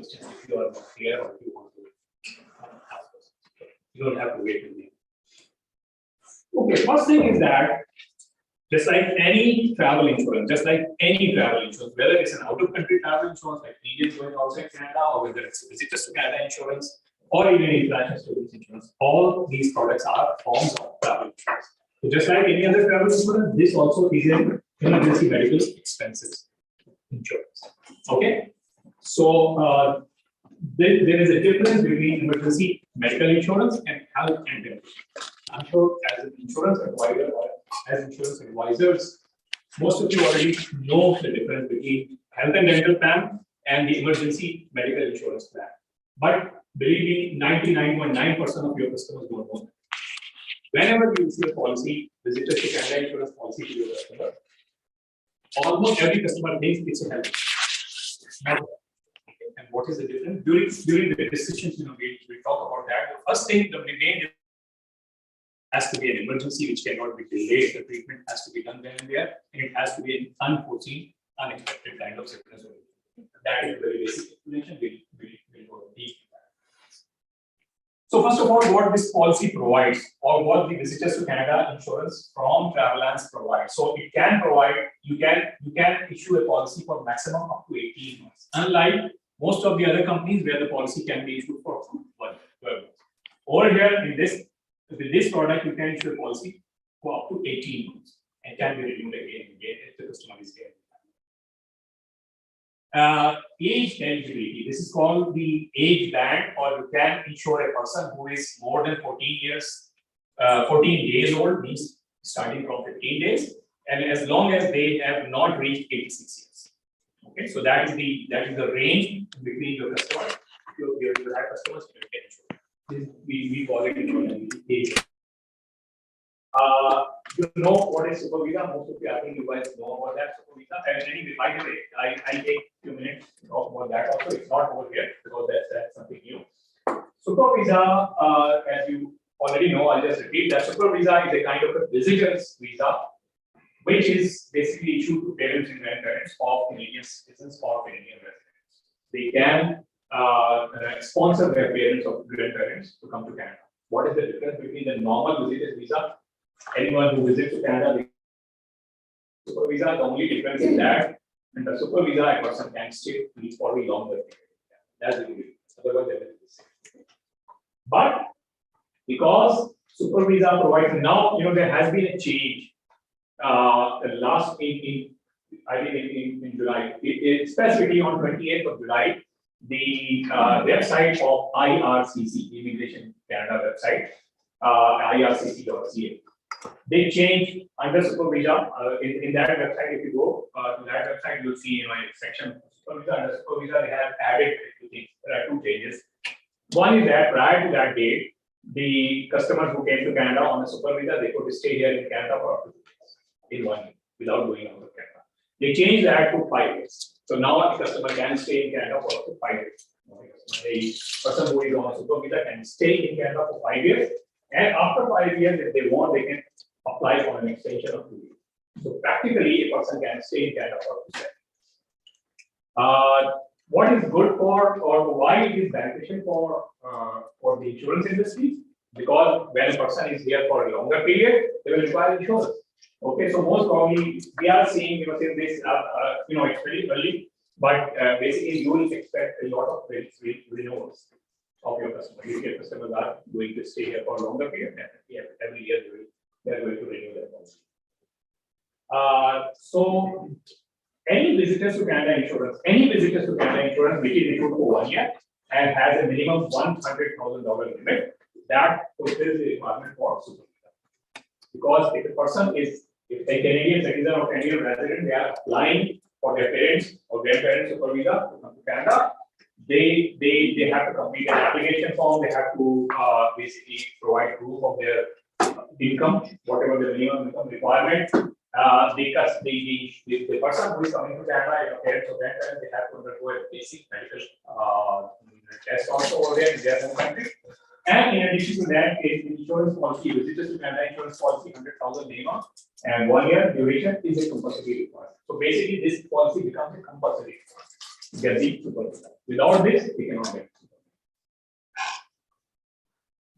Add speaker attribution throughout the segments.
Speaker 1: questions if you are not clear or if you want to ask questions. You don't have to wait with me. Okay, first thing is that just like any travel insurance, whether it's an out-of-country travel insurance like Indians going outside Canada, or whether it's visitors to Canada insurance, or even international students insurance, all these products are forms of travel insurance. So just like any other travel insurance, this also is an emergency medical expenses insurance. Okay, so there is a difference between emergency medical insurance and health and dental. I'm sure as an insurance advisor or as insurance advisors, most of you already know the difference between health and dental plan and the emergency medical insurance plan. But believe me, 99.9% of your customers don't know that. Whenever you issue a policy, visitors to Canada insurance policy to your customer, almost every customer thinks it's a health. And what is the difference? During the decisions, we talk about that. The first thing, the main has to be an emergency which cannot be delayed. The treatment has to be done then and there, and it has to be an unforeseen, unexpected kind of sickness. That is the very basic explanation. We'll go deep. So first of all, what this policy provides, or what the visitors to Canada insurance from Travelance provides. So it can provide, you can issue a policy for maximum up to 18 months. Unlike most of the other companies where the policy can be issued for 12 months. Over here in this, with this product, you can issue a policy for up to 18 months and can be renewed again and again if the customer is there. Age eligibility. This is called the age band, or you can insure a person who is more than 14 days old, means starting from 15 days, and as long as they have not reached 86 years. Okay, so that is the range between your customer. If you have customers, you can insure. We call it age. You know what is super visa? Most of you, I think you guys know about that super visa. And anyway, by the way, I take a few minutes to talk about that also. It's not over here because that's something new. Super visa, as you already know, I'll just repeat that super visa is a kind of a visitor's visa, which is basically issued to parents and grandparents of Canadian citizens or Canadian residents. They can sponsor their parents or grandparents to come to Canada. What is the difference between the normal visitor's visa? Anyone who visits to Canada, the super visa, the only difference is that in the super visa, a person can stay for a longer period. That's the only difference. Otherwise, everything is the same. But because super visa provides, now there has been a change. The last I think in July, specifically on 28th of July, the website of IRCC, Immigration Canada website, ircc.ca. They changed under super visa. In that website, if you go to that website, you'll see a section super visa. Under super visa, they have added two things. There are two changes. One is that prior to that date, the customers who came to Canada on a super visa, they could stay here in Canada for up to 2 years in 1 year without going out of Canada. They changed that to 5 years. So now a customer can stay in Canada for up to 5 years. The person who is on a super visa can stay in Canada for 5 years. And after 5 years, if they want, they can apply for an extension of 2 years. So practically, a person can stay in Canada for 2 years. What is good for, or why it is beneficial for the insurance industry? Because when a person is here for a longer period, they will require insurance. Okay, so most probably we are seeing, since this, it's very early, but basically you will expect a lot of renewals of your customers. If your customers are going to stay here for a longer period, every year they are going to renew their policy. So any visitors to Canada insurance, which is issued for 1 year and has a minimum $100,000 limit, that fulfills the requirement for super visa. Because if a Canadian citizen or Canadian resident, they are applying for their parents or grandparents super visa to come to Canada, they have to complete an application form. They have to basically provide proof of their income, whatever the minimum income requirement. The person who is coming to Canada, parents or grandparents, they have to undergo a basic medical test also over there in their home country. And in addition to that, the insurance policy, visitors to Canada insurance policy, 100,000 minimum and 1 year duration is a compulsory requirement. So basically, this policy becomes a compulsory requirement. Get the super visa. Without this, we cannot get.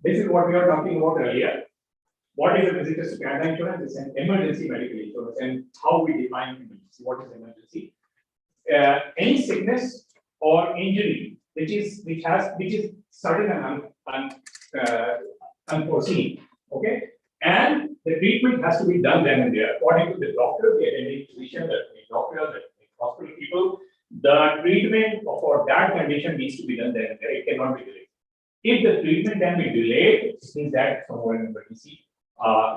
Speaker 1: This is what we were talking about earlier. What is a visitors to Canada insurance? It's an emergency medical insurance, and how we define emergency. What is emergency? Any sickness or injury which is sudden and unforeseen. Okay, and the treatment has to be done then and there according to the doctor, the attending physician, the doctor, the hospital people. The treatment for that condition needs to be done then and there. It cannot be delayed. If the treatment can be delayed, it means that somewhere in emergency,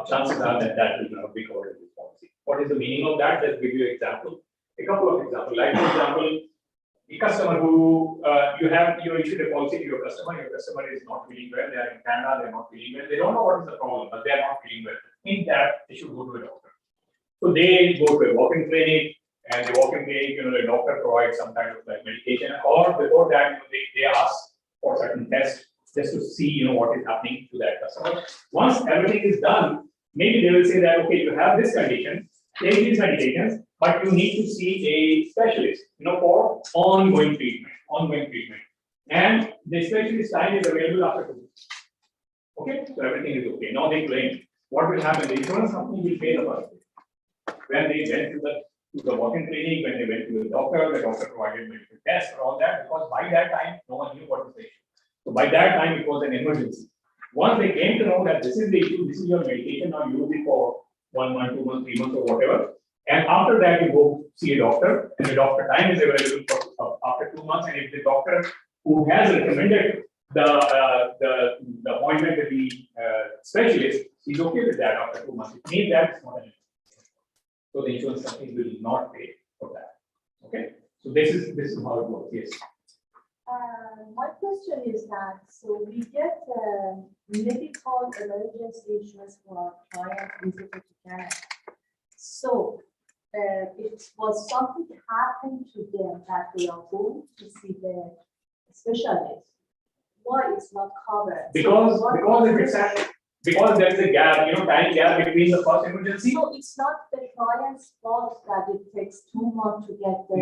Speaker 1: chances are that will not be covered in this policy. What is the meaning of that? Let's give you an example. A couple of examples. Like for example, a customer who you issued a policy to your customer is not feeling well, they are in Canada, they're not feeling well, they don't know what is the problem, but they are not feeling well. In that, they should go to a doctor. So they go to a walk-in clinic, and the walk-in clinic, the doctor provides some kind of like medication, or before that, they ask for certain tests just to see what is happening to that customer. Once everything is done, maybe they will say that, okay, you have this condition, take these medications, but you need to see a specialist, for ongoing treatment. And the specialist time is available after 2 weeks. Okay, so everything is okay. Now they claim what will happen. The insurance company will pay the first day. When they went to the walk-in clinic, when they went to the doctor provided medical tests or all that, because by that time no one knew what was the issue. So by that time it was an emergency. Once they came to know that this is the issue, this is your medication, now use it for 1 month, 2 months, 3 months, or whatever. And after that, you go see a doctor, and the doctor time is available for after 2 months. And if the doctor who has recommended the appointment with the specialist is okay with that after 2 months, it means that it's not an emergency. So the insurance company will not pay for that. Okay, so this is how it works. Yes.
Speaker 2: My question is that, so we get medical emergency insurance for our client visitor to Canada. So it was something happened to them that they are going to see the specialist. Why it's not covered?
Speaker 1: Because there is a gap, time gap between the first emergency.
Speaker 2: So it's not the client's fault that it takes 2 months to get the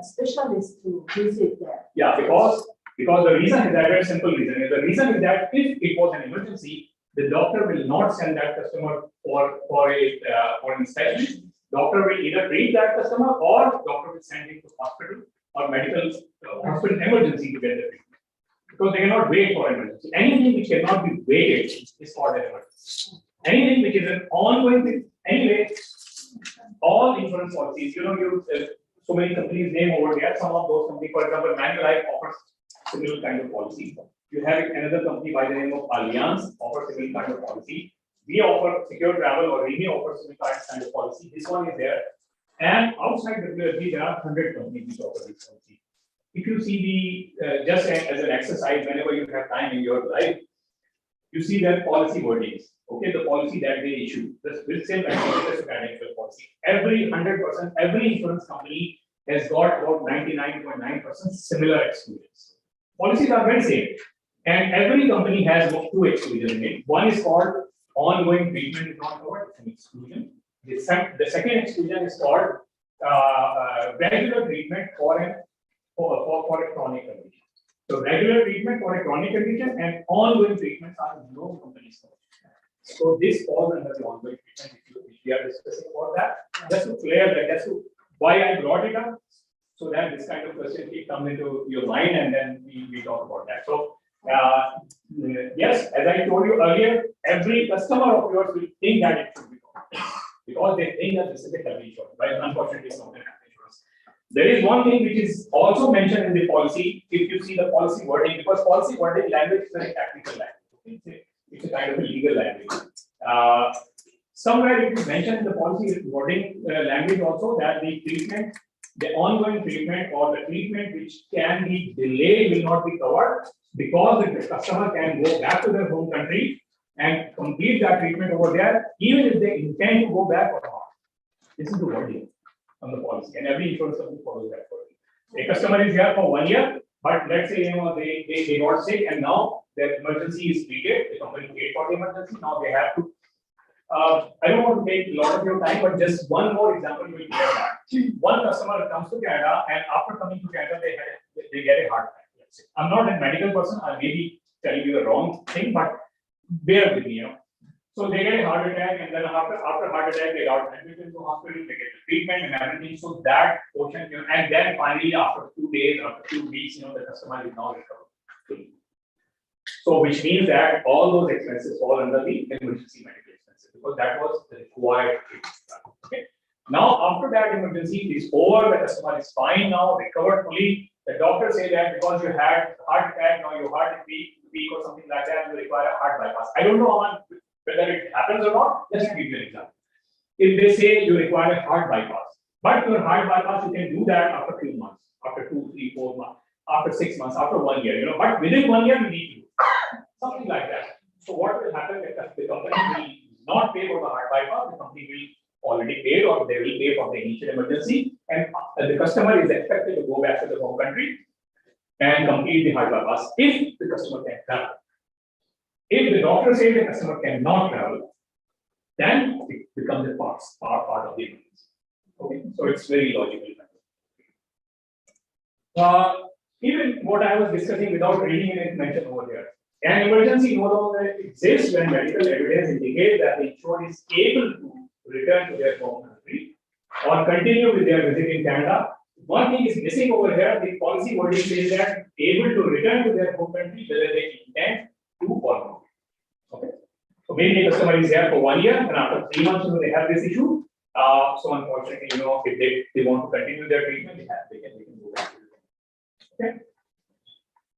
Speaker 2: specialist to visit there.
Speaker 1: Yeah, because the reason is that very simple reason. The reason is that if it was an emergency, the doctor will not send that customer for an specialist. Doctor will either treat that customer, or doctor will send him to hospital or medical hospital emergency to get the treatment. Because they cannot wait for emergency. Anything which cannot be waited is called an emergency. Anything which is an ongoing thing. Anyway, all insurance policies, so many companies name over there. Some of those companies, for example, Manulife offers similar kind of policy. You have another company by the name of Allianz offers similar kind of policy. We offer secure travel, or Remy offers similar kind of policy. This one is there. And outside WFG, there are 100 companies which offer this policy. If you see just as an exercise, whenever you have time in your life, you see their policy wordings. Okay, the policy that they issue, the same financial policy. Every 100%, every insurance company has got about 99.9% similar exclusions. Policies are very same, and every company has 2 exclusions in it. One is called ongoing treatment is not covered, it's an exclusion. The second exclusion is called regular treatment for a chronic condition. So regular treatment for a chronic condition and ongoing treatments are no companies covered. So this falls under the ongoing treatment which we are discussing about that. Just to clear that, that's why I brought it up, so that this kind of question comes into your mind, and then we talk about that. So yes, as I told you earlier, every customer of yours will think that it should be covered because they think that this is a health insurance, but unfortunately it's not a health insurance. There is one thing which is also mentioned in the policy. If you see the policy wording, because policy wording language is very technical language. It's a kind of a legal language. Somewhere it is mentioned in the policy wording language also that the treatment, the ongoing treatment or the treatment which can be delayed will not be covered, because the customer can go back to their home country and complete that treatment over there, even if they intend to go back or not. This is the wording on the policy, and every insurance company follows that wording. A customer is here for 1 year, but let's say they got sick and now their emergency is treated. The company paid for the emergency. Now they have to I don't want to take a lot of your time, but just one more example you will get that. One customer comes to Canada, and after coming to Canada, they get a heart attack. Let's say. I'm not a medical person. I may be telling you the wrong thing, but bear with me. So they get a heart attack, and then after heart attack, they got admitted into hospital, they get the treatment and everything. So that portion, and then finally after 2 days, after 2 weeks, the customer is now recovered. So which means that all those expenses fall under the emergency medical expenses because that was the required treatment. Okay. Now after that emergency is over, the customer is fine now, recovered fully. The doctor say that because you had heart attack, now your heart is weak or something like that, you require a heart bypass. I don't know whether it happens or not. Just to give you an example. If they say you require a heart bypass, but your heart bypass you can do that after 2 months, after 2, 3, 4 months, after 6 months, after 1 year, but within 1 year you need to do something like that. So what will happen if the company will not pay for the heart bypass, the company will already pay or they will pay for the initial emergency, and the customer is expected to go back to the home country and complete the heart bypass if the customer can travel. If the doctor says the customer cannot travel, then it becomes a part of the emergency. Okay, so it's very logical. Even what I was discussing without reading it mentioned over here. An emergency no longer exists when medical evidence indicates that the insured is able to return to their home country or continue with their visit in Canada. One thing is missing over here. The policy wording says that able to return to their home country whether they intend to or not. Okay. So maybe the customer is here for 1 year and after 3 months they have this issue. So unfortunately, if they want to continue their treatment, they can go back. Okay.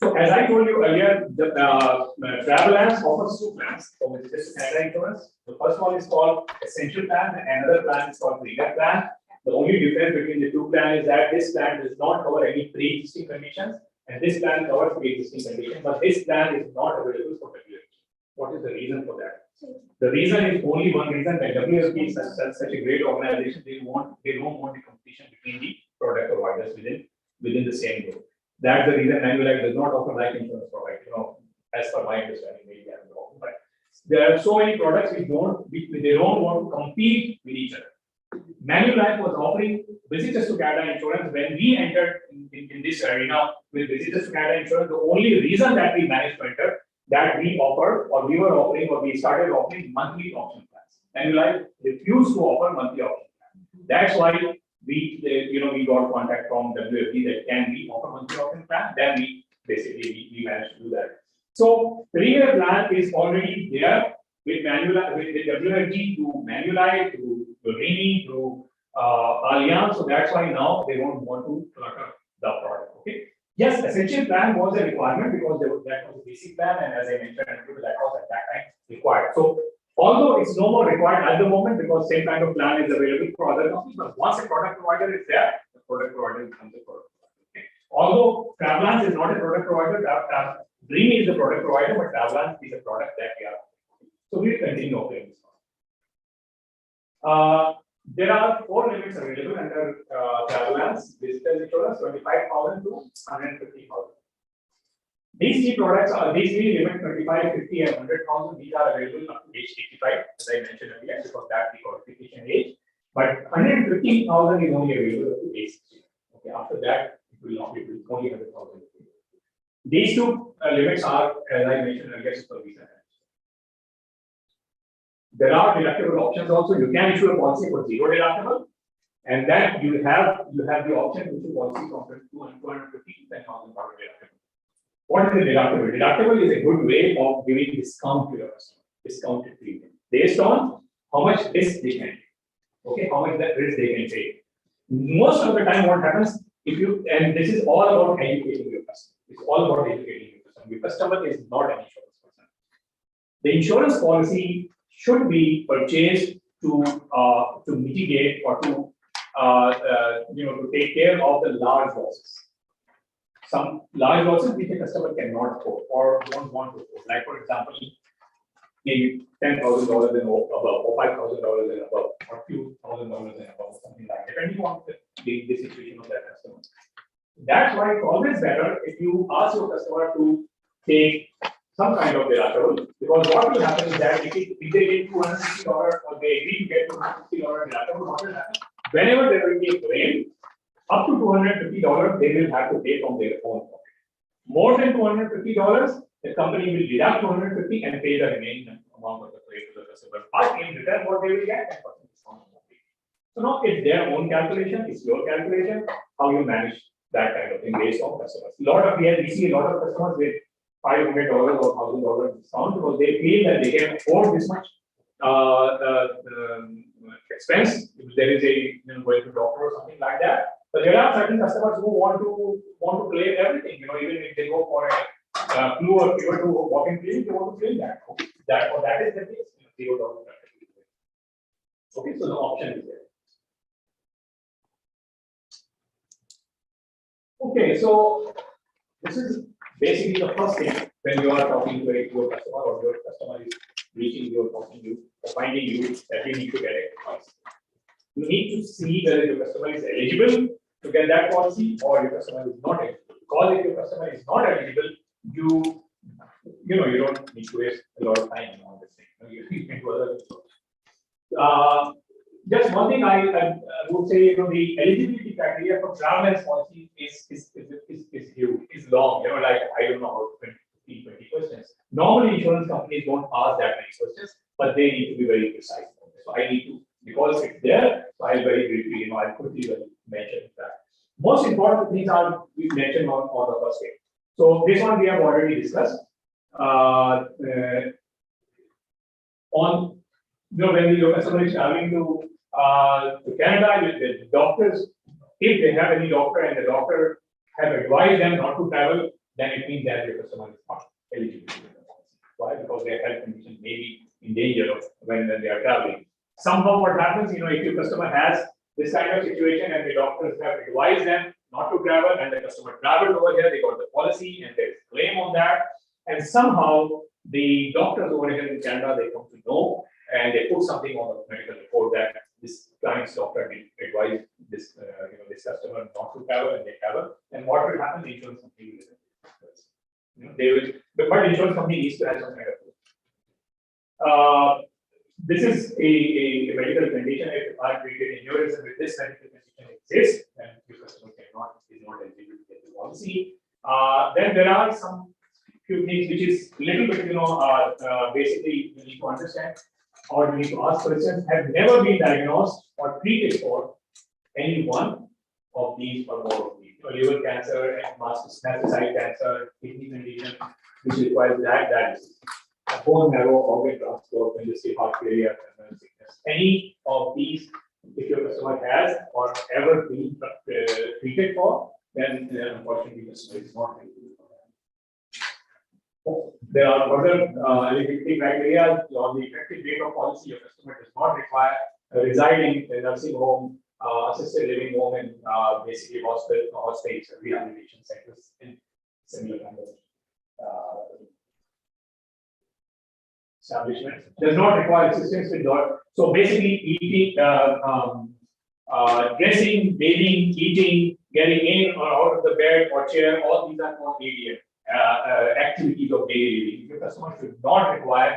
Speaker 1: So as I told you earlier, the travel plans offers 2 plans for visitors to Canada insurance. The first one is called essential plan, and another plan is called premier plan. The only difference between the 2 plans is that this plan does not cover any pre-existing conditions, and this plan covers pre-existing conditions, but this plan is not available for WFG. What is the reason for that? The reason is only one reason that WFG is such a great organization. They don't want the competition between the product providers within the same group. That's the reason Manulife does not offer life insurance product. As per my understanding, maybe I'm wrong, but there are so many products they don't want to compete with each other. Manulife was offering visitors to Canada insurance when we entered in this arena with visitors to Canada insurance. The only reason that we managed to enter that we started offering monthly option plans. Manulife refused to offer monthly option plans. That's why we got contact from WFG that can we offer monthly option plan. Then we managed to do that. So premier plan is already there with Manulife, with WFG to Manulife to Rini to Allianz. So that's why now they don't want to clutter the product. Okay. Yes, essential plan was a requirement because that was a basic plan, and as I mentioned, that was at that time required. So although it's no more required at the moment because same kind of plan is available for other companies, but once a product provider is there, the product provider becomes a product provider. Okay. Although Travelance is not a product provider, Dream is the product provider, but Travelance is a product that we are. So we will continue offering this one. There are 4 limits available under Travelance visitors insurance, 25,000 to 150,000. These 3 products are these 3 limits 25, 50, and 100,000. These are available up to age 85, as I mentioned earlier, because that's the qualification age. But 150,000 is only available up to age 60. Okay, after that, it will only 100,000. These 2 limits are, as I mentioned earlier, super visa. There are deductible options also. You can issue a policy for 0 deductible, and then you have the option to issue policy from 250 to 10,000 deductible. What is the deductible? Deductible is a good way of giving discount to your customer, discounted premium, based on how much risk they can take. Okay, how much that risk they can take. Most of the time, what happens and this is all about educating your customer. It's all about educating your customer. Your customer is not an insurance person. The insurance policy should be purchased to mitigate or to take care of the large losses. Some large losses which a customer cannot afford or don't want to afford. Like for example, maybe $10,000 and above, or $5,000 and above, or a few $1,000 and above, something like that, depending on the situation of that customer. That's why it's always better if you ask your customer to take some kind of deductible, because what will happen is that if they get $250 or they agree to get $250 deductible, what will happen? Whenever there will be a claim, up to $250, they will have to pay from their own pocket. More than $250, the company will deduct $250 and pay the remaining amount of the claim to the customer. But in return, what they will get, 10% discount. So now it's their own calculation, it's your calculation, how you manage that kind of thing based on customers. A lot of we see a lot of customers with $500 or $1,000 discount because they feel that they can afford this much expense if there is a going to doctor or something like that. But there are certain customers who want to claim everything. Even if they go for a flu or fever to walk-in clinic, they want to claim that. That is the case. $0. Okay, so the option is there. Okay, so this is basically the first thing when you are talking to your customer or your customer is reaching you or talking to you or finding you that you need to get advice. You need to see whether your customer is eligible to get that policy or your customer is not eligible. Because if your customer is not eligible, you don't need to waste a lot of time on this thing. You can do other things. Just one thing I would say, the eligibility criteria for travel policy is huge, is long. Like I don't know, 20 questions. Normally, insurance companies don't ask that many questions, but they need to be very precise. So I need to, because it's there. So I'll very briefly, I'll quickly mention that. Most important things are we mentioned on the first page. So this one we have already discussed. When your customer is traveling to Canada with the doctors, if they have any doctor and the doctor have advised them not to travel, then it means that your customer is not eligible. Why? Because their health condition may be in danger of when they are traveling. Somehow what happens, if your customer has this kind of situation and the doctors have advised them not to travel and the customer traveled over here, they got the policy and there is a claim on that, and somehow the doctors over here in Canada, they come to know and they put something on the medical report that this client's doctor did advise this this customer not to travel and they travel, and what will happen? The insurance company will but insurance company needs to have some kind of this is a medical condition. If untreated aneurysm with this medical condition exists, then your customer is not eligible to get the policy. Then there are some few things which is little bit basically you need to understand or you need to ask questions. Have never been diagnosed or treated for any one of these or more of these. Liver cancer, metastatic cancer, kidney condition, which requires diagnosis. Bone marrow, organ transplant, when you say heart failure, sickness. Any of these, if your customer has or ever been treated for, then unfortunately the customer is not eligible for that. There are further eligibility criteria on the effective date of policy. Your customer does not require residing in a nursing home, assisted living home, and basically hospitals, rehabilitation centers, and similar kind of establishment. Does not require assistance with dog. So basically, eating, dressing, bathing, eating, getting in or out of the bed or chair, all these are called daily activities of daily living. Your customer should not require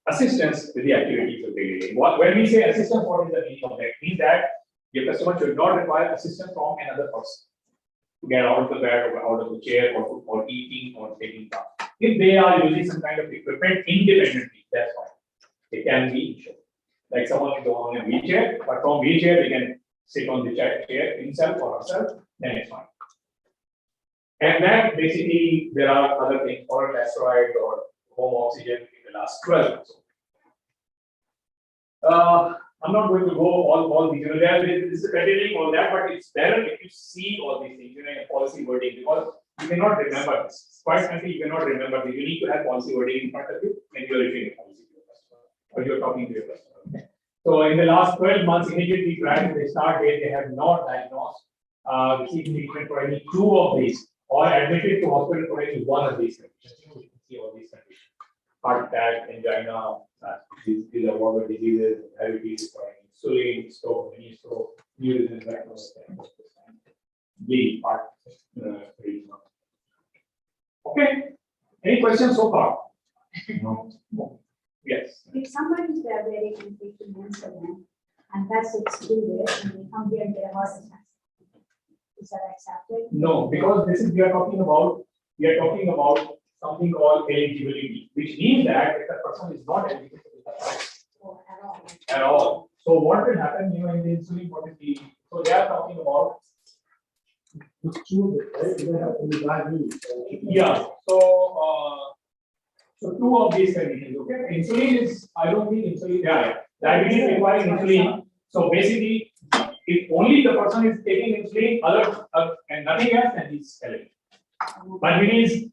Speaker 1: assistance with the activities of daily living. When we say assistance, what is the meaning of that? It means that your customer should not require assistance from another person to get out of the bed or out of the chair or eating or taking bath. If they are using some kind of equipment independently, that's fine. It can be insured. Like someone is on a wheelchair, but from wheelchair they can sit on the chair himself or herself, then it's fine. And then basically there are other things, oral asteroid or home oxygen in the last 12 months. I'm not going to go all these. This is continuing all that, but it's better if you see all these things in a policy wording because you cannot remember this. Quite frankly, you cannot remember this. You need to have policy wording in front of you when you are issuing a policy to your customer or you're talking to your customer. Okay? So in the last 12 months, immediately prior to the start date, they have not diagnosed, received treatment for any two of these or admitted to hospital for any one of these conditions. You can see all these conditions. Heart attack, angina, these are water diseases, diabetes, insulin, stroke, mini stroke, neurism, bleed, heart, okay. Any questions so far?
Speaker 3: No.
Speaker 1: Yes.
Speaker 4: If somebody is diabetic and taking insulin, and that's excluded, and they come here and get a heart attack, is that accepted?
Speaker 1: No, because this is we are talking about something called eligibility, which means that if a person is not eligible for the price
Speaker 4: Or at all?
Speaker 1: at all. So what will happen, in the insulin, what is the, so they are talking about,
Speaker 3: It's true, right? They have to be diabetes.
Speaker 1: yeah, so two of these conditions, okay? Insulin is, I don't think insulin, yeah, diabetes requiring insulin. So basically, if only the person is taking insulin, and nothing else, then he's eligible. But he's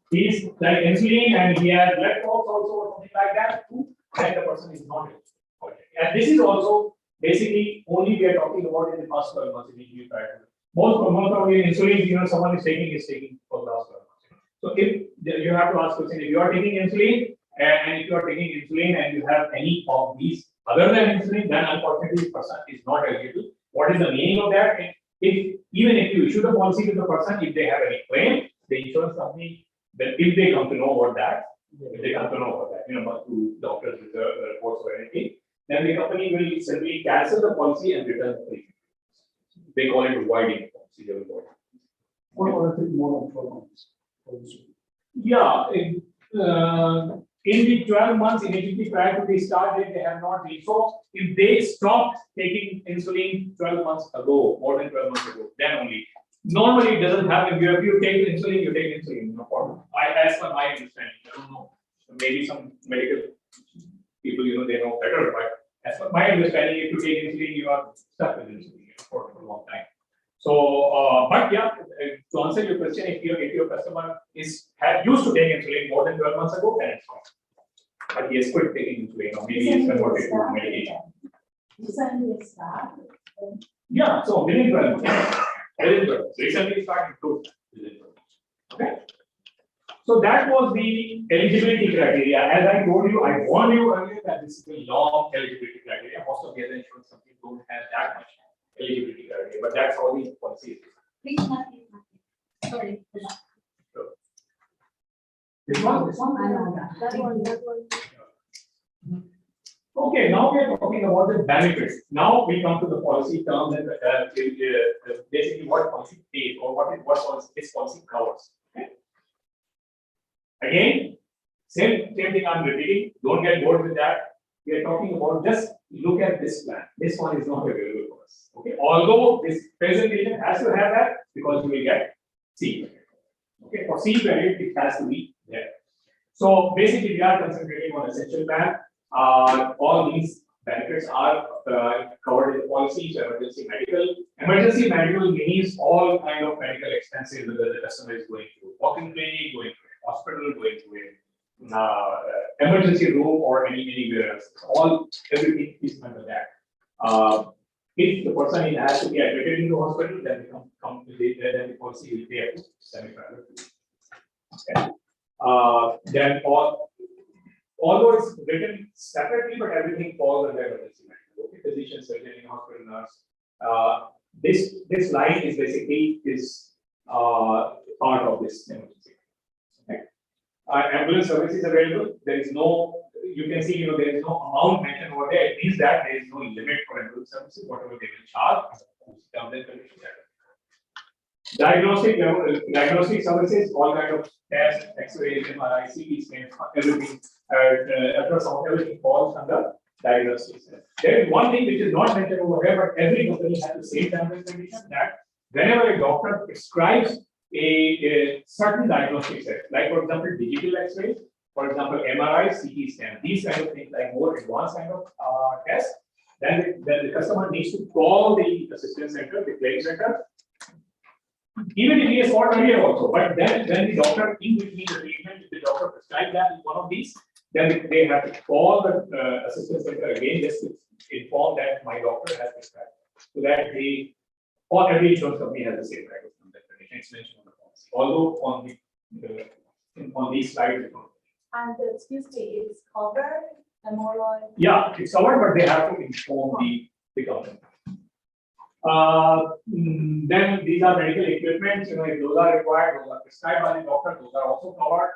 Speaker 1: like insulin and he has blood clots also or something like that, then the person is not eligible. Okay. And this is also basically only we are talking about in the first 12 months initially prior to. Most of the insulin, someone is taking for the last 12 months. So if you have to ask question, if you are taking insulin and if you are taking insulin and you have any of these other than insulin, then unfortunately the person is not eligible. What is the meaning of that? Even if you issue the policy to the person, if they have any claim, the insurance company, then if they come to know about that, but through doctor's reports or anything, then the company will simply cancel the policy and return the premium. They call it voiding policy. They will void.
Speaker 3: What about if it's more than 12 months?
Speaker 1: Yeah, in the 12 months immediately prior to the start date, they have not reached. So if they stopped taking insulin 12 months ago, more than 12 months ago, then only. Normally it doesn't happen. If you take insulin, you take insulin, no problem. As per my understanding, I don't know. Maybe some medical people, they know better, but as per my understanding, if you take insulin, you are stuck with insulin for a long time. So, but yeah, to answer your question, if your customer used to take insulin more than 12 months ago, then it's fine. But he has quit taking insulin, or maybe he's converted to medication. Yeah, so within 12 months. Recently started to within 12 months. Okay. So that was the eligibility criteria. As I told you, I warned you earlier that this is a long eligibility criteria. Most of the other insurance companies don't have that much eligibility criteria, but that's how the policy is.
Speaker 4: Sorry.
Speaker 1: This one? Okay, now we are talking about the benefits. Now we come to the policy terms and basically what policy pays or what this policy covers. Okay. Again, same thing I'm repeating. Don't get bored with that. We are talking about just look at this plan. This one is not available for us. Okay, although this presentation has to have that because you will get C. Okay, for C value it has to be there. So basically, we are concentrating on essential plan. All these benefits are covered in the policy. Emergency medical. Emergency medical means all kind of medical expenses that the customer is going through. Walk-in clinic, going to a hospital, going to a emergency room or anywhere else. Everything is under that. If the person has to be admitted into hospital, then the policy will pay up to 75. Okay. Then although it's written separately, but everything falls under emergency medical. Okay, physician, surgeon, hospital nurse. This line is basically part of this emergency. Okay. Ambulance service is available. There is no. You can see, there is no amount mentioned over there. It means that there is no limit for ambulance services. Whatever they will charge, terms and conditions. Diagnostic services, all kind of tests, X-rays, MRI, CT scans, everything. Everything falls under diagnostics. There is one thing which is not mentioned over here, but every company has the same terms and conditions that whenever a doctor prescribes a certain diagnostic test, like for example digital X-rays, for example MRI, CT scan, these kind of things, like more advanced kind of tests, then the customer needs to call the assistance center, the claim center. Even if he has called earlier also, but then the doctor in between the treatment, if the doctor prescribed that in one of these, then they have to call the assistance center again just to inform that my doctor has prescribed. So that every insurance company has the same kind of condition. It's mentioned on the policy. Although on these slides,
Speaker 2: And excuse me, it's covered, hemorrhoid?
Speaker 1: yeah, it's covered, but they have to inform the company. Then these are medical equipment, if those are required, those are prescribed by the doctor, those are also covered.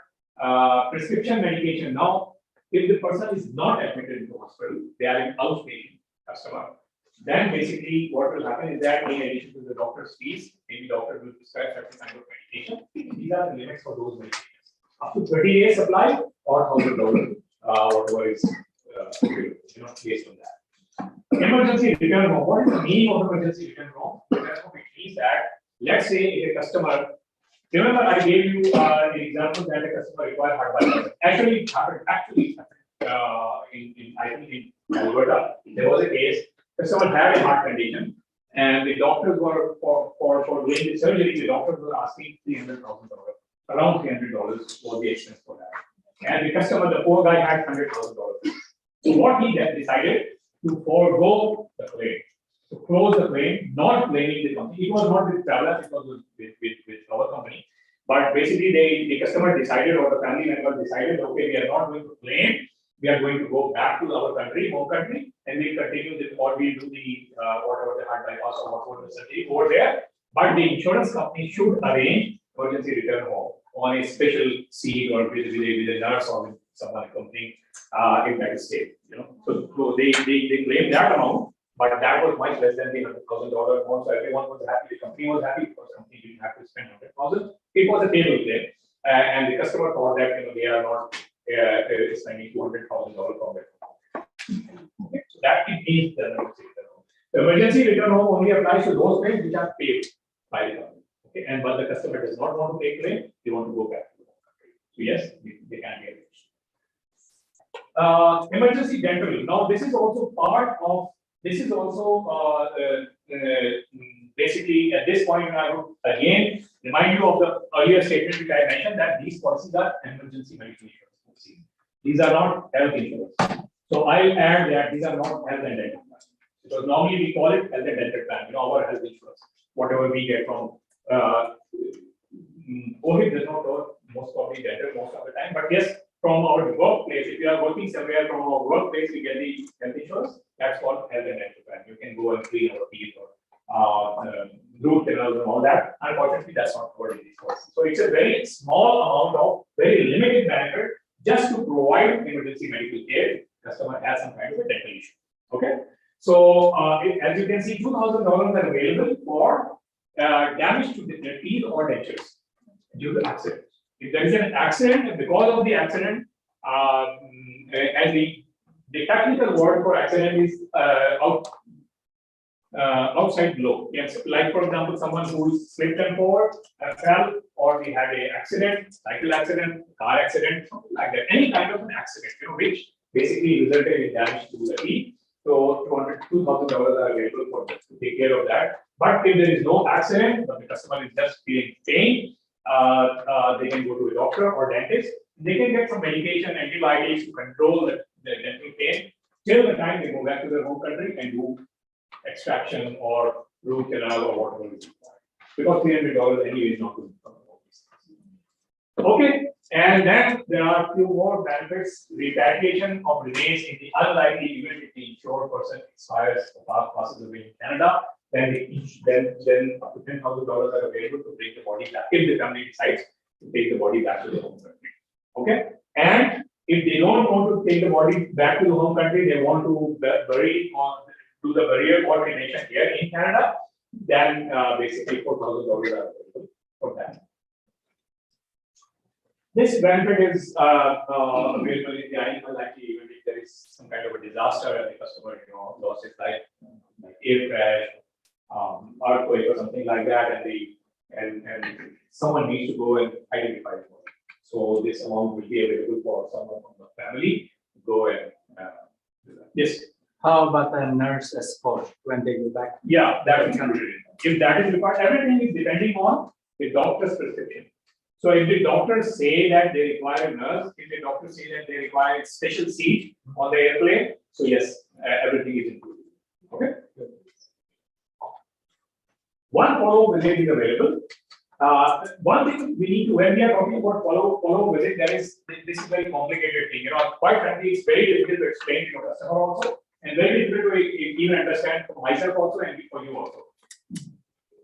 Speaker 1: prescription medication. Now, if the person is not admitted into hospital, they are an outpatient customer. Then basically what will happen is that in addition to the doctor's fees, maybe doctor will prescribe certain kind of medication. These are the limits for those medications. Up to 30 days supply or $1,000, whatever is based on that. Emergency return home. What is the meaning of emergency return home? Return home, it means that let's say if a customer, remember I gave you the example that a customer required heart bypass. Actually, it happened in I think in Alberta, there was a case. Someone had a heart condition, and the doctors were for doing the surgery. The doctors were asking $300,000, around $300 was the expense for that. And the customer, the poor guy, had $100,000. So what he then decided to forego the claim, to close the claim, not blaming the company. It was not with Travelers, it was with our company. But basically, the customer decided, or the family member decided, okay, we are not going to claim. We are going to go back to our country, home country, and we continue this, or we do the whatever the heart bypass or whatever the surgery over there. But the insurance company should arrange emergency return home on a special seat or with a nurse or with someone accompanying in that state. So they claim that amount, but that was much less than the $100,000 amount. So everyone was happy. The company was happy because the company didn't have to spend $100,000. It was a table claim, and the customer thought that they are not. Spending $200,000 from that. Okay. So that means the emergency return home. The emergency return home only applies to those claims which are paid by the company. Okay, and but the customer does not want to pay claim, they want to go back to the home country. So yes, they can get it. Emergency dental. Now this is also part of. This is also basically at this point I would again remind you of the earlier statement which I mentioned that these policies are emergency medical insurance. These are not health insurance. So I'll add that these are not health and dental plans. Because normally we call it health and dental plan, our health insurance, whatever we get from COVID does not cover most probably dental most of the time. But yes, from our workplace, if you are working somewhere from our workplace, we get the health insurance, that's called health and dental plan. You can go and clean our teeth or root canals and all that. Unfortunately, that's not covered in these policies. So it's a very small amount of very limited benefit just to provide emergency medical care. Customer has some kind of a dental issue. Okay. So as you can see, $2,000 are available for damage to the teeth or dentures due to accident. If there is an accident, and because of the accident, and the technical word for accident is outside blow. Yes, like for example, someone who slipped and fell, or we had a accident, cycle accident, car accident, something like that. Any kind of an accident, which basically resulted in damage to the teeth. So $2,000 are available for to take care of that. But if there is no accident, but the customer is just feeling pain, they can go to a doctor or dentist. They can get some medication, antibiotics to control the dental pain till the time they go back to their home country and do extraction or root canal or whatever is required. Because $300 anyway is not good. Okay, and then there are a few more benefits. Repatriation of remains in the unlikely event if the insured person expires or passes away in Canada. Then up to $10,000 are available to bring the body back if the family decides to take the body back to the home country. Okay, and if they don't want to take the body back to the home country, they want to bury or do the burial or cremation here in Canada, then basically $4,000 are available for that. This benefit is available in the unlikely event if there is some kind of a disaster and the customer lost his life, like air crash, earthquake or something like that, and someone needs to go and identify the body. So this amount will be available for someone from the family to go and do that. Yes.
Speaker 5: How about the nurse escort when they go back?
Speaker 1: Yeah, that is included. If that is required, everything is depending on the doctor's prescription. So if the doctors say that they require a nurse, if the doctors say that they require a special seat on the airplane, so yes, everything is included. Okay. One follow-up visit is available. One thing we need to, when we are talking about follow-up visit, this is a very complicated thing. Quite frankly, it's very difficult to explain to your customer also, and very difficult to even understand for myself also and for you also.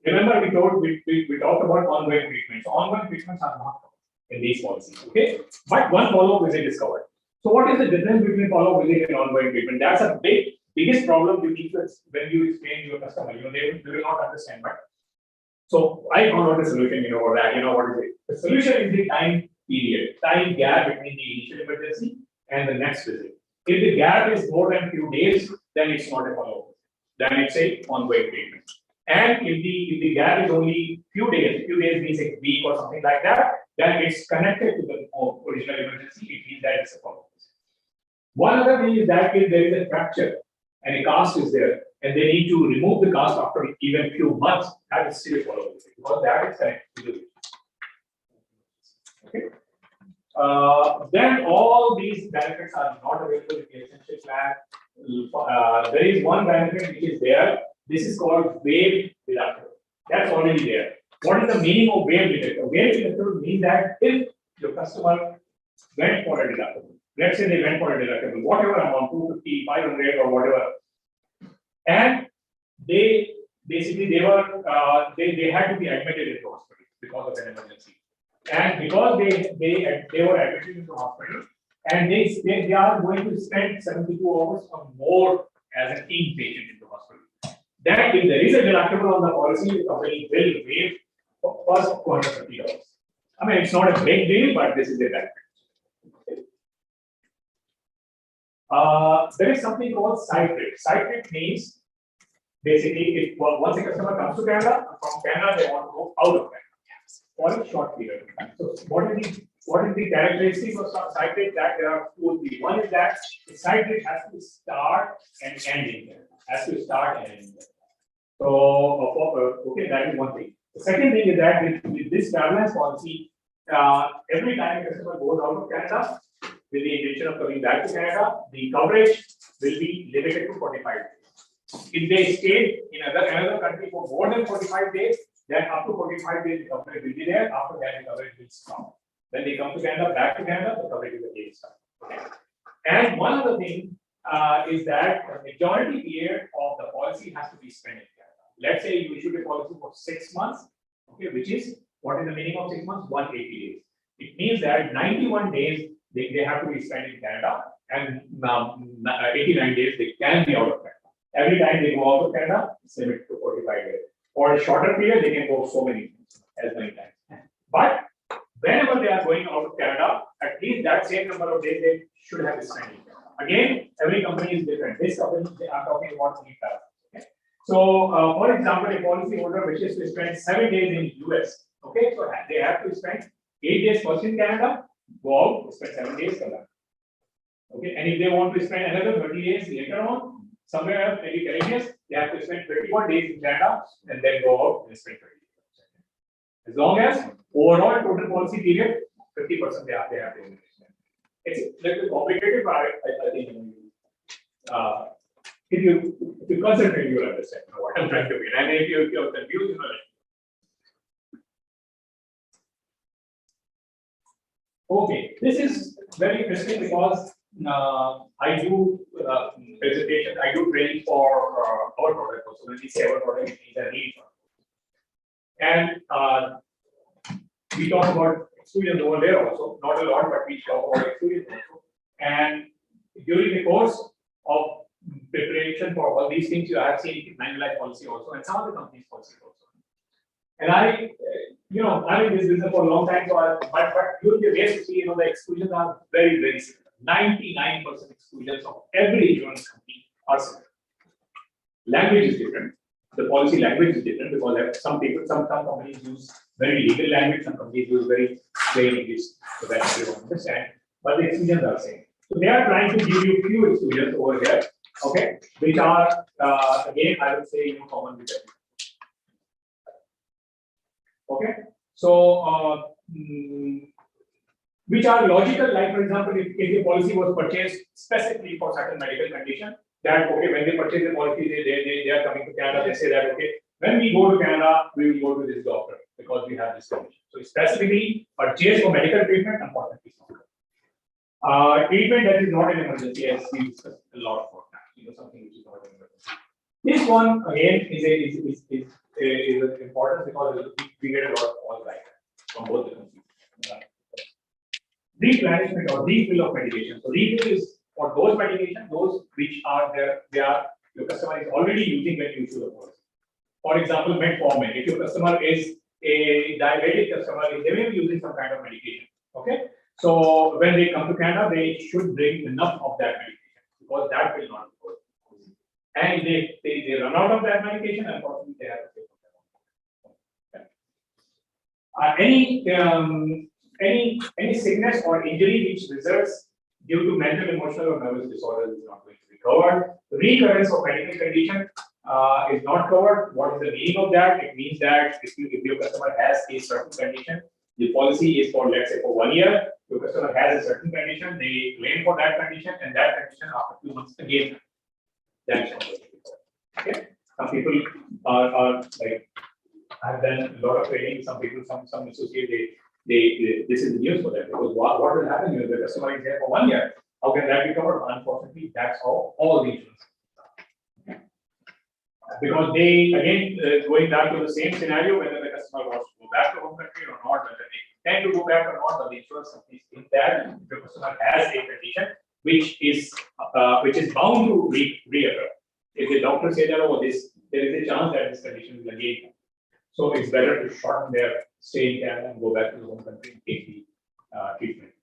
Speaker 1: Remember, we talked about ongoing treatments. Ongoing treatments are not covered in these policies, okay? But one follow-up visit is covered. So what is the difference between follow-up visit and ongoing treatment? That's a biggest problem you need to when you explain to your customer. They will not understand. But so I found out the solution. For that. What is it? The solution is the time period, time gap between the initial emergency and the next visit. If the gap is more than few days, then it's not a follow-up. Then it's a ongoing treatment. And if the gap is only few days means a week or something like that, then it's connected to the original emergency. It means that it's a follow-up. One other thing is that if there is a fracture and a cast is there, and they need to remove the cast after even few months, that is still a follow-up because that is connected to the okay. Then all these benefits are not available in the essential plan. There is one benefit which is there. This is called wave deductible. That's already there. What is the meaning of wave deductible? Wave deductible means that if your customer went for a deductible, let's say they went for a deductible, whatever amount, 250, 500 or whatever, and they basically they had to be admitted into hospital because of an emergency. And because they were admitted into hospital, and they are going to spend 72 hours or more as an inpatient into hospital. Then if there is a deductible on the policy, the company will waive first $250. I mean, it's not a big deal, but this is a benefit. There is something called site rate. Site rate means basically if once a customer comes to Canada, from Canada they want to go out of Canada for a short period of time. So what is the characteristic of site rate? That there are two or three. One is that the site rate has to start and end in there. Has to start and end there. So okay, that is one thing. The second thing is that with this travelers policy, every time a customer goes out of Canada with the intention of coming back to Canada, the coverage will be limited to 45 days. If they stay in another country for more than 45 days, then up to 45 days the coverage will be there. After that, the coverage will stop. When they come to Canada, back to Canada, the coverage will again stop. Okay. And one other thing is that the majority period of the policy has to be spent in Canada. Let's say you issue a policy for 6 months, okay, which is what is the meaning of 6 months? 180 days. It means that 91 days they have to be spent in Canada, and 89 days they can be out of Canada. Every time they go out of Canada, it's limited to 45 days. For a shorter period, they can go so many times. But whenever they are going out of Canada, at least that same number of days they should have spent in Canada. Again, every company is different. This company, they are talking about 3 travel. Okay? So, for example, a policy holder wishes to spend 7 days in US. Okay, so they have to spend 8 days first in Canada, go out, spend 7 days, come back. Okay, and if they want to spend another 30 days later on, somewhere else, maybe Caribbean, they have to spend 31 days in Canada and then go out and spend 30 days. As long as overall total policy period, 50% they have to invest. It's a little complicated, but I think if you concentrate, you will understand what I'm trying to mean. And if you're confused, you know. Okay, this is very interesting because I do presentation, I do training for our product also. When we say our product, it means a real product. And we talk about experience over there also, not a lot, but we talk about experience also. And during the course of preparation for all these things, you have seen Manulife policy also, and some of the companies' policy also. And I'm in this business for a long time, so but you'll be amazed to see, the exclusions are very, very similar. 99% exclusions of every insurance company are similar. Language is different. The policy language is different because some companies use very legal language, some companies use very plain English, so that everyone understand. But the exclusions are the same. So they are trying to give you few exclusions over here, okay, which are again I would say common with everyone. Okay, so which are logical, like for example, if a policy was purchased specifically for certain medical condition, that okay, when they purchase the policy, they are coming to Canada, they say that okay, when we go to Canada, we will go to this doctor because we have this condition. So specifically purchased for medical treatment, unfortunately, treatment that is not an emergency, as we discussed a lot about that, something which is not an emergency. This one again is important because we get a lot of calls like that from both the companies. replenishment or refill of medication. So refill is for those medications, those which are there, your customer is already using when you issue the policy. For example, metformin. If your customer is a diabetic customer, they may be using some kind of medication. Okay, so when they come to Canada, they should bring enough of that medication because that will not work. And they run out of that medication, unfortunately, they have to pay for that. Any sickness or injury which results due to mental, emotional, or nervous disorder is not going to be covered. Recurrence of medical condition is not covered. What is the meaning of that? It means that if your customer has a certain condition, the policy is for, let's say, for 1 year. Your customer has a certain condition, they claim for that condition, and that condition after 2 months again. That's not going to be covered. Okay. Some people are like, I've done a lot of training. Some people, some associate, they this is the news for them because what will happen if the customer is there for 1 year? How can that be covered? Unfortunately, that's how all the insurance. Because they again going back to the same scenario, whether the customer wants to go back to home country or not, whether they tend to go back or not, but the insurance companies think that if the customer has a condition which is bound to reoccur. If the doctor say that there is a chance that this condition will again come. So it's better to shorten their stay in Canada and go back to the home country and take the treatment.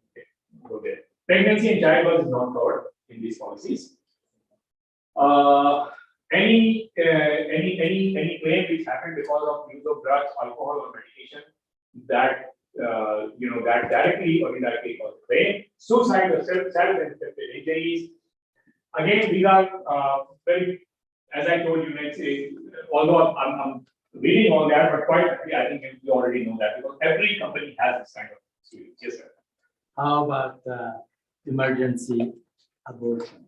Speaker 1: Okay. Go there. Pregnancy and childbirth is not covered in these policies. Any claim which happened because of use of drugs, alcohol, or medication that that directly or indirectly cause pain, suicide or self-inflicted injuries. Again, these are very, as I told you, let's say, although I'm reading all that, but quite frankly, I think you already know that because every company has this kind of experience. Yes, sir.
Speaker 5: How about emergency abortion?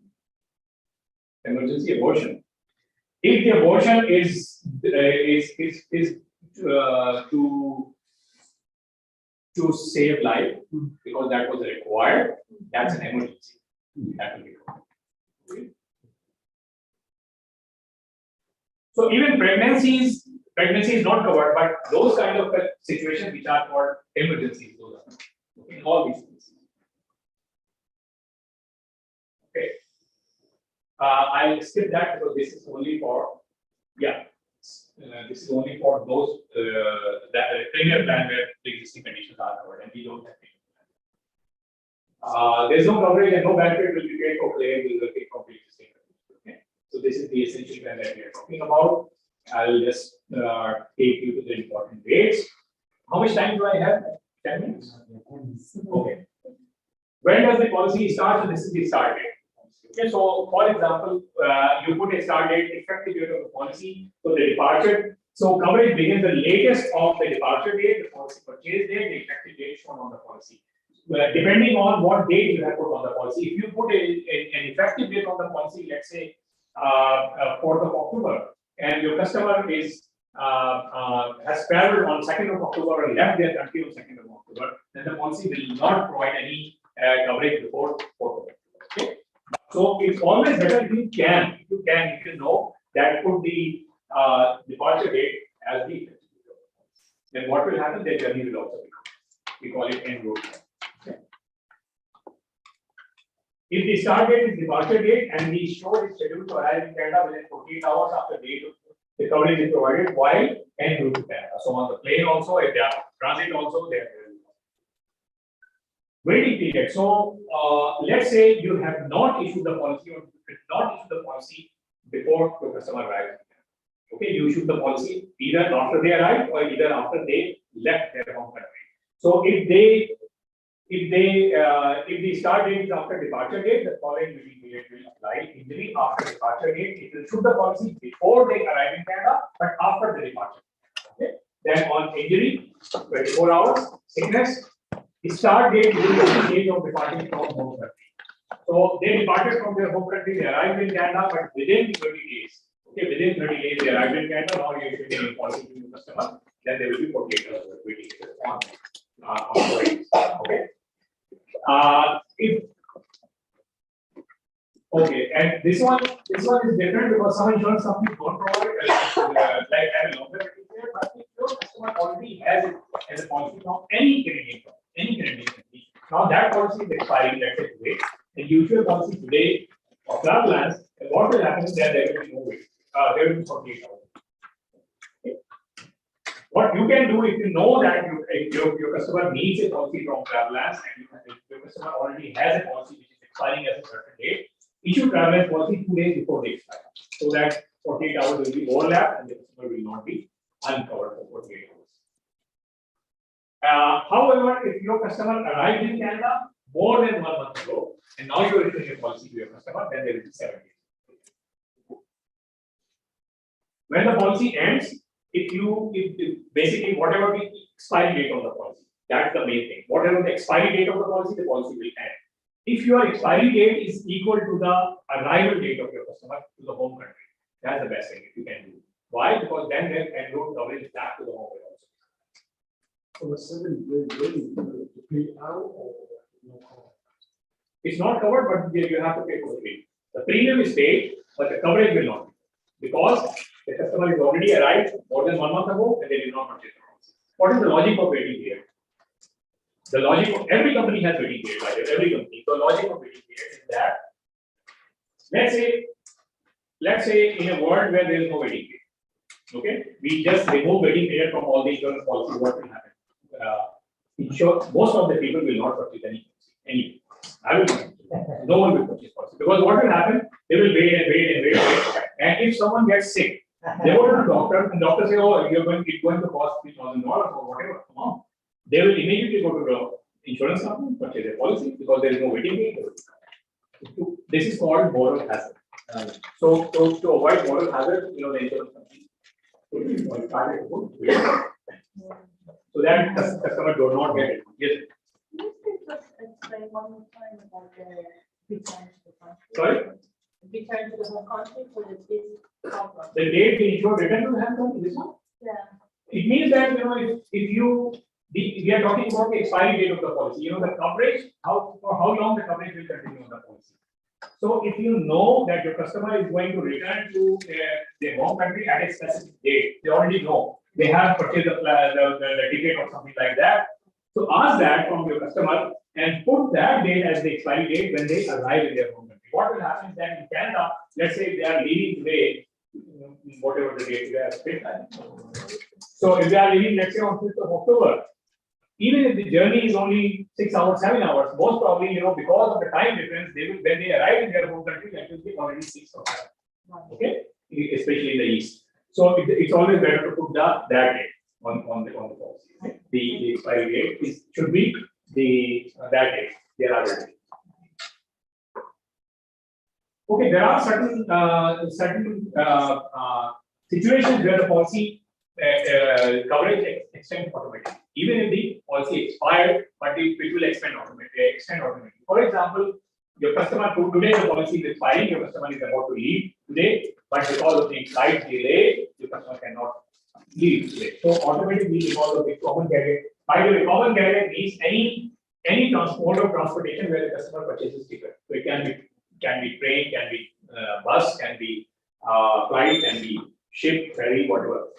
Speaker 1: Emergency abortion. If the abortion is to save life because that was required, that's an emergency. That will be covered. So even pregnancy is not covered, but those kind of situations which are called emergencies, those are in all these things. Okay. I'll skip that because this is only for, this is only for those that premier plan where the existing conditions are covered, and we don't have any. There's no coverage and no benefit will be paid for claim resulting from the existing conditions. Okay, so this is the essential plan that we are talking about. I'll just take you to the important dates. How much time do I have? 10 minutes. Okay. When does the policy start? So this is the start date. Okay, so for example, you put a start date, effective date of the policy, so the departure. So coverage begins the latest of the departure date, the policy purchase date, the effective date shown on the policy. Depending on what date you have put on the policy, if you put an effective date on the policy, let's say 4th of October, and your customer is has traveled on 2nd of October and left their country on 2nd of October, then the policy will not provide any coverage before 4th of October. Okay. So it's always better if you know that put the departure date as the effective date. Then what will happen? The journey will also be covered. We call it en route. Okay. If the start date is departure date and the show is scheduled to arrive in Canada within 48 hours after the date, the coverage is provided while en route to Canada. So on the plane also, if they are transit also, they are waiting period. So let's say you have not issued the policy or did not issue the policy before the customer arrives. Okay, you issued the policy either after they arrived or either after they left their home country. So if the start date is after departure date, the following waiting period will apply. Injury after departure date, it will issue the policy before they arrive in Canada, but after the departure. Okay. Then on injury, 24 hours, sickness. The start date will be the date of departing from home country. So they departed from their home country, they arrived in Canada, but within 30 days. Okay, within 30 days they arrived in Canada. Now you should be policy to the customer. Then there will be 48 hours waiting on okay. And this one is different because some insurance companies don't provide like have a longer waiting period, but if your customer already has it as a policy from any Canadian company, Now that policy is expiring, let's say today, the usual policy today of travel plans, what will happen is that there will be no wait, there will be 48 hours. Okay. What you can do if you know that your customer needs a policy from travel plans and your customer already has a policy which is expiring at a certain date, issue travel plans policy 2 days before they expire, so that 48 hours will be overlapped and the customer will not be uncovered for 48 hours. However, if your customer arrived in Canada more than 1 month ago, and now you are issuing a policy to your customer, then there will be 7 days. When the policy ends, if basically whatever the expiry date of the policy, that's the main thing. Whatever the expiry date of the policy will end. If your expiry date is equal to the arrival date of your customer to the home country, that's the best thing you can do. Why? Because then their en route coverage back to the home country also.
Speaker 3: For the 7 days, really, to pay out or no cost?
Speaker 1: It's not covered, but you have to pay for the premium. The premium is paid, but the coverage will not be, because the customer is already arrived more than 1 month ago and they did not purchase the policy. What is the logic of waiting period? The logic of every company has waiting period, right? Every company. The logic of waiting period is that, let's say in a world where there is no waiting period, okay, we just remove waiting period from all the insurance policies. What will happen? Most of the people will not purchase any. I will not. No one will purchase policy, because what will happen? They will wait and wait and wait, and if someone gets sick, they go to the doctor, and doctor say, "Oh, it's going to cost $3,000 or whatever amount." They will immediately go to the insurance company, purchase a policy, because there is no waiting period. This is called moral hazard. So to avoid moral hazard, the insurance company started to put so that customer do not get it. Yes.
Speaker 2: Can you just explain one more time about the return to the country?
Speaker 1: Sorry?
Speaker 2: Return to the home country for the kids.
Speaker 1: The date the insured return to the home country, this one?
Speaker 2: Yeah.
Speaker 1: It means that we are talking about the expiry date of the policy. The coverage, for how long the coverage will continue on the policy. So if you know that your customer is going to return to their home country at a specific date, they already know. They have purchased the ticket or something like that. So ask that from your customer and put that date as the expiry date when they arrive in their home country. What will happen is that in Canada, let's say they are leaving today, whatever the date they are picked. So if they are leaving, let's say on 5th of October, even if the journey is only 6 hours, 7 hours, most probably, because of the time difference, they will, when they arrive in their home country, that will be already 6 or 7. Okay, especially in the east. So it's always better to put that date on the policy. The expiry date should be that date. There are date. Okay, there are certain situations where the policy coverage extends automatically. Even if the policy expired, but it will extend automatically. For example, your customer today the policy is expiring, your customer is about to leave today, but because of the flight delay, your customer cannot leave today. So automatically, because of the common carrier, by the way, common carrier means any mode of transportation where the customer purchases ticket. So it can be train, can be bus, can be flight, can be ship, ferry, whatever.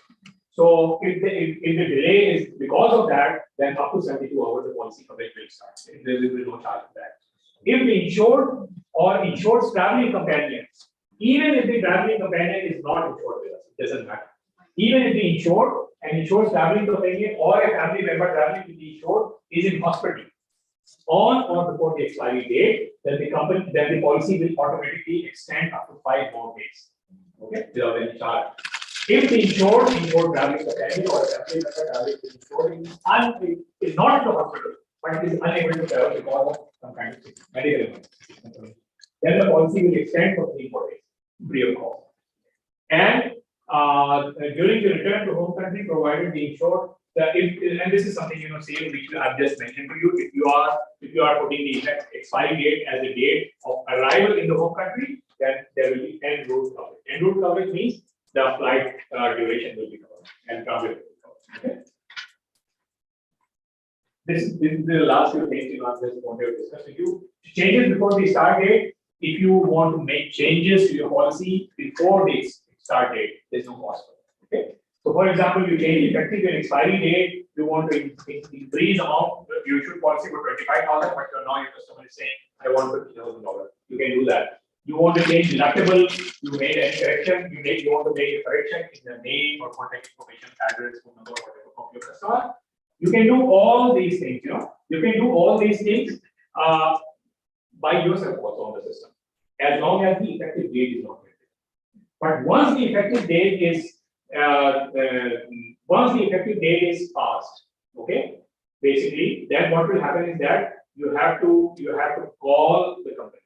Speaker 1: So if the delay is because of that, then up to 72 hours the policy coverage will start. There will be no charge for that. If the insured or insured traveling companion, even if the traveling companion is not insured with us, it doesn't matter. Even if the insured and insured traveling companion or a family member traveling with the insured is in hospital on or before the expiry date, then the policy will automatically extend up to 5 more days. Okay, without any charge. If the insured traveling companion or a family member traveling with insured is not in the hospital, but it is unable to travel because of some kind of medical emergency, then the policy will extend for 3-4 days, free of cost. And during the return to home country, provided the insured, and this is something same which I've just mentioned to you. If you are putting the expiry date as a date of arrival in the home country, then there will be en route coverage. En route coverage means the flight duration will be covered and transit will be covered. Okay. This is the last few things I just wanted to discuss with you. Changes before the start date. If you want to make changes to your policy before the start date, there's no cost for it. Okay. So for example, you change effective and expiry date, you want to increase amount, you should policy for 25,000, but now your customer is saying, I want $50,000. You can do that. You want to change deductible, you made any correction, you want to make a correction in the name or contact information, address, phone number, whatever of your customer. You can do all these things, You can do all these things by yourself also on the system, as long as the effective date is not written. But once the effective date is passed, okay, basically, then what will happen is that you have to call the company.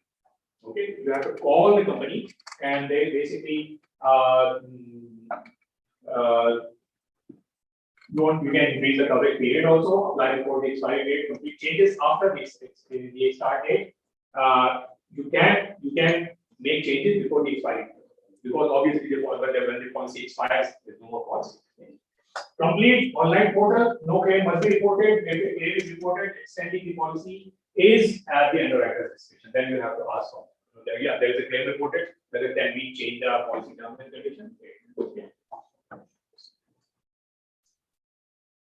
Speaker 1: Okay, you have to call the company, and they basically you can increase the coverage period also, apply before the expiry date, complete changes after the start date. You can make changes before the expiry date, because obviously when the policy expires, there's no more policy. Complete online portal, no claim must be reported. If a claim is reported, extending the policy is at the underwriter's discretion. Then you have to ask for. Yeah, there is a claim reported. Whether can we change the policy terms and conditions? Okay.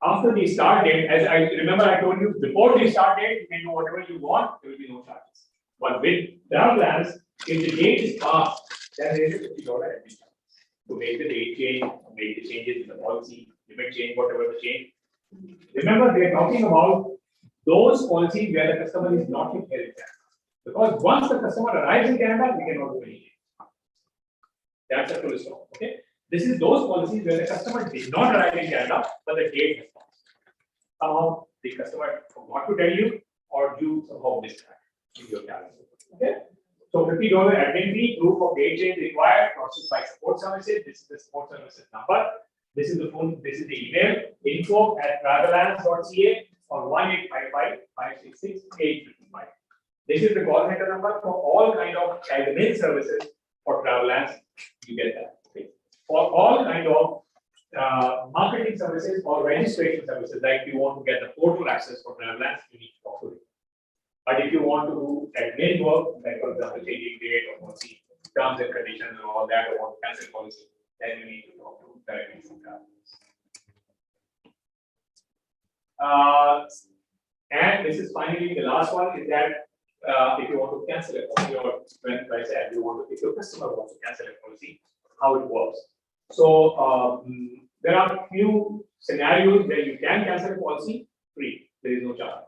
Speaker 1: After the start date, as I remember, I told you before the start date, you can do whatever you want. There will be no charges. But with travel plans, if the date is passed, then there is a $50 admin charge to make the date change, make the changes in the policy, limit change, whatever the change. Remember, we are talking about those policies where the customer is not in Canada. Because once the customer arrives in Canada, we cannot do anything. That's a full stop. Okay. This is those policies where the customer did not arrive in Canada, but the date has passed. Somehow the customer forgot to tell you, or you somehow missed that in your calendar. Okay. So $50 admin fee, proof of date change required, processed by support services. This is the support services number. This is the phone. This is the email. info@travelance.ca or 1-855-566-855. This is the call center number for all kind of admin services for Travelance. You get that. Okay. For all kind of marketing services or registration services, like you want to get the portal access for Travelance, you need to talk to it. But if you want to do admin work, like for example, changing date or policy terms and conditions and all that, or want to cancel policy, then you need to talk to directly from Travelance. And this is finally the last one is that if you want to cancel a policy, or when I said you want to, if your customer wants to cancel a policy, how it works. So there are few scenarios where you can cancel a policy free. There is no charge.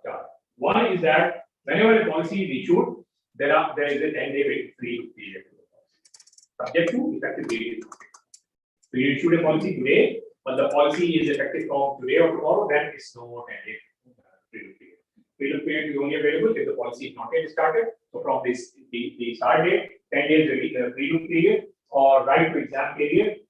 Speaker 1: One is that whenever a policy is issued, there is a 10-day free period. Subject to effective date. So you issued a policy today, but the policy is effective from today or tomorrow, then it's no more 10-day free period. Free period is only available if the policy is not yet started. So from this the start date, 10 days free period or right to exam period.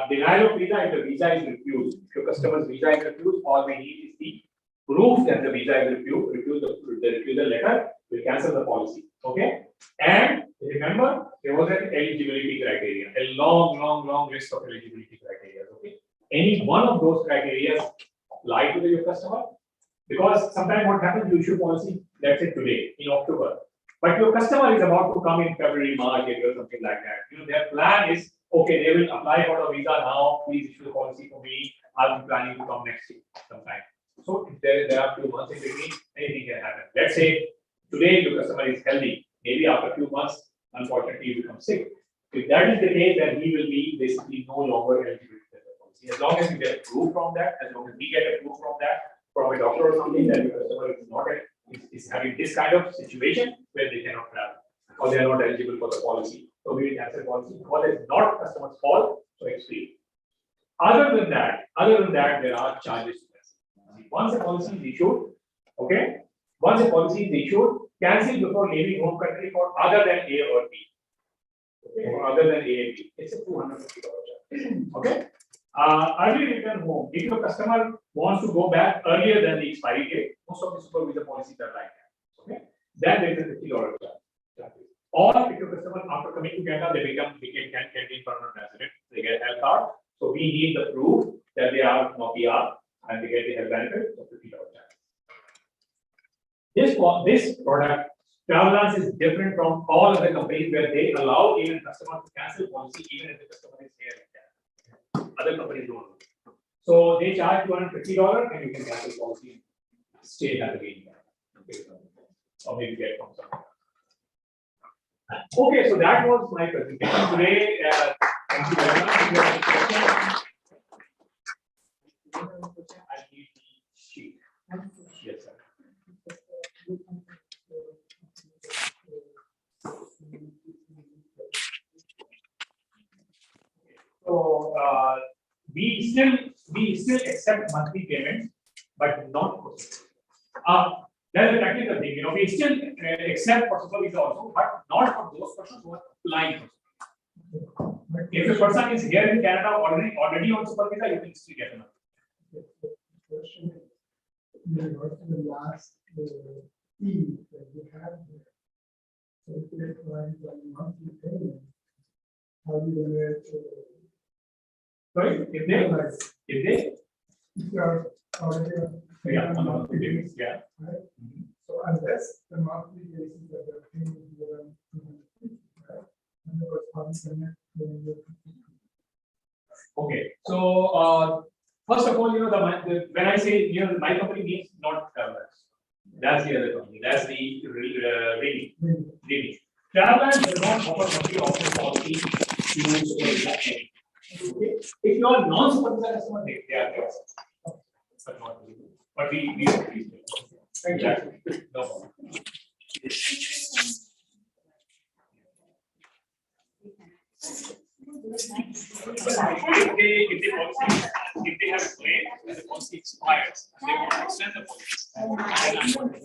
Speaker 1: Denial of visa if the visa is refused. If your customer's visa is refused, all we need is the proof that the visa is refused, the refusal letter will cancel the policy. Okay. And remember, there was an eligibility criteria, a long list of eligibility criteria. Okay. Any one of those criteria apply to your customer. Because sometimes what happens, you issue policy, let's say today, in October. But your customer is about to come in February, March, April, something like that. Their plan is, okay, they will apply for a visa now, please issue the policy for me. I'm planning to come next year sometime. So if there are few months in between, anything can happen. Let's say today your customer is healthy. Maybe after a few months, unfortunately, he becomes sick. If that is the case, then he will be basically no longer eligible for the policy. As long as you get proof from that, as long as we get a proof from that, from a doctor or something, that your customer is not is having this kind of situation where they cannot travel or they are not eligible for the policy. So we will cancel policy because it's not customer's fault, so it's free. Other than that, there are charges. Once a policy is issued, okay, cancel before leaving home country for other than A or B. Okay, or other than A and B. It's a $250 charge. Okay. Early return home. If your customer wants to go back earlier than the expiry date, most of the supervisor policies are like that. Okay, then there is a $50 charge. Or if your customer after coming to Canada, they become canteen permanent resident, they get health card. So we need the proof that they are not PR and they get the health benefit of $50 charge. This product, Travelance, is different from all other companies where they allow even customer to cancel policy even if the customer is here in Canada. Other companies don't. So they charge $250 and you can cancel policy and stay at the game. Or maybe get from somewhere. Okay, so that was my presentation today. Thank you very much. If you have any questions, I need the sheet. Yes, sir. So we still accept monthly payments, but not processing. That's the technical thing, we still accept personal visa also, but not for those persons who are applying. If a person is here in Canada already on super visa, you can still get another.
Speaker 3: Question is, the last fee that you have there. So if you're applying for monthly payment, how do you gonna?
Speaker 1: Sorry, if you are
Speaker 3: already
Speaker 1: on monthly payments, yeah.
Speaker 3: right? So unless the monthly basis that they're paying is more than 250, right? And there was one
Speaker 1: Okay, so first of all, when I say my company means not travelers. That's the other company. That's the Rini. Travelers does not offer monthly option policy to super visa. Okay. If you are non-super visa customer, they are there. But not really. But we thank you. No problem. If they have a claim and the policy expires, they want to extend the policy. Then I'm going to